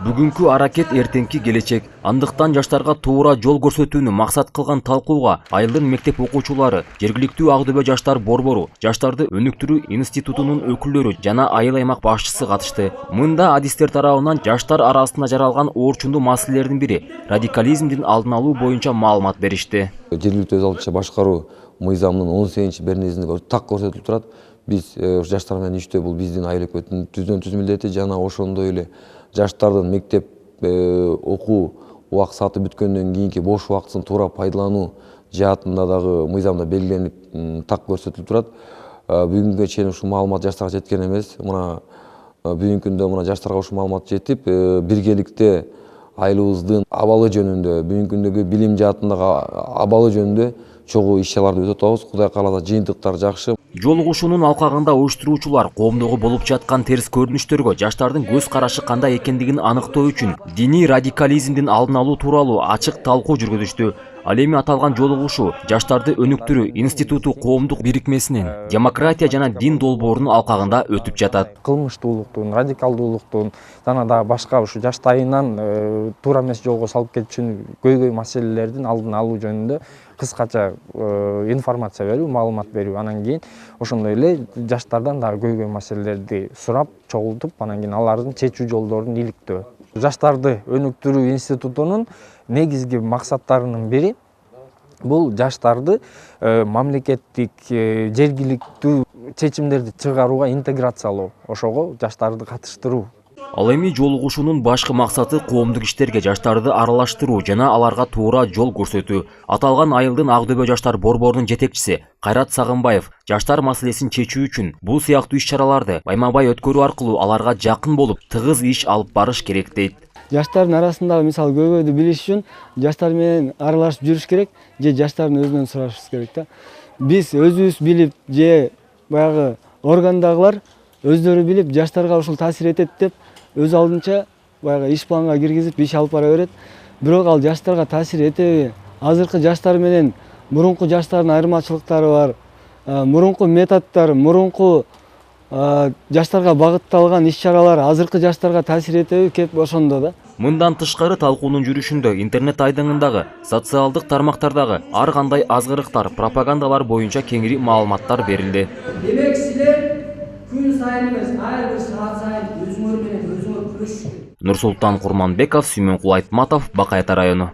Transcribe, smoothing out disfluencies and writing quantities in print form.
Бүгүнкү аракет эртеңки келечек. Андыктан жаштарга туура жол көрсөтүүнү максат кылган талкууга Айылдын мектеп окуучулары, жергиликтүү Ак-Дөбө жаштар борбору, жаштарды өнүктүрүү институтунун өкүлдөрү жана айыл аймак башчысы катышты. Мында адистер тарабынан жаштар арасында жаралган оорчундуу маселелердин бири радикализмдин алдын алуу боюнча маалымат беришти. Жергиликтүү өз алдынча башкаруу мыйзамынын 18-беренесинде так көрсөтүлүп турат. Биз жаштар менен иштөө бул биздин айыл өкмөттүн түз милдети жана ошондой эле жаштардын мектеп окуу убак сааты бүткөндөн кийинки бош убактысын туура пайдалануу жаатында дагы мыйзамда белгиленип так көрсөтүлүп турат. Бүгүнгүгө чейин ушул маалымат жаштарга жеткен эмес. Мына бүгүнкү күндө мына жаштарга ушул маалымат жетип, биргеликте айылыбыздын абалы жөнүндө, бүгүнкү күндөгү билим жаатындагы абалы жөнүндө чогуу иш-чараларды өтүп атабыз. Кудай кааласа жыйынтыктар жакшы. Жолугушуунун алкагында уюштуруучулар коомдогу болуп жаткан терс көрүнүштөргө жаштардын көз карашы кандай экендигин аныктоо үчүн диний радикализмдин алдын алуу тууралуу ачык талкуу жүргүзүштү. Ал эми аталган жолугушуу Жаштарды өнүктүрүү институту коомдук бирикмесинин демократия жана дин долбоорунун алкагында өтүп жатат. Кылмыштуулуктун, радикалдуулуктун жана дагы башка ушу жаштайынан туура эмес жолго салып кетүүчүн көйгөй маселелердин алдын алуу жөнүндө кыскача информация берүү, маалымат берүү. Анан кийин ошондой эле жаштардан дагы көйгөй маселелерди сурап, чогултуп, анан кийин алардын чечүү жолдорун иликтөө. Жаштарды өнүктүрүү институтунун негизги максаттарынын бири бул жаштарды мамлекеттик, жергиликтүү чечимдерди чыгарууга интеграциялоо, ошого жаштарды катыштыруу. Ал эми жолугушуунун башкы максаты коомдук иштерге жаштарды аралаштыруу жана аларга туура жол көрсөтүү. Аталган айылдын Ак-Дөбө жаштар борборунун жетекчиси Кайрат Сагынбаев жаштар маселесин чечүү үчүн бул сыяктуу иш-чараларды байма-бай өткөрүү аркылуу аларга жакын болуп, тыгыз иш алып барыш керек дейт. Жаштардын арасындагы мисалы көйгөйдү билиш үчүн жаштар менен аралашып жүрүш керек, же жаштардын өзүнөн сурашыбыз керек да. Биз өзүбүз билип, же баягы органдагылар өздөрү билип, жаштарга ушул таасир этет деп өз алдынча баягы иш планга киргизип иш алып бара берет. Бирок ал жаштарга таасир этеби? Азыркы жаштар менен мурунку жаштардын айырмачылыктары бар. Мурунку методдор, мурунку жаштарга багытталган иш-чаралар азыркы жаштарга таасир этеби? Кеп ошондо да. Мындан тышкары талкуунун жүрүшүндө интернет айдыңындагы, социалдык тармактардагы ар кандай азгырыктар, пропагандалар боюнча кеңири маалыматтар берилди. Демек силер күн сайын эмес, ар бир саат сайын өзүңөр менен өзүңөр күрөшүш керек. Нурсултан Курманбеков, Сүймөнкул Айтматов, Бакайта району.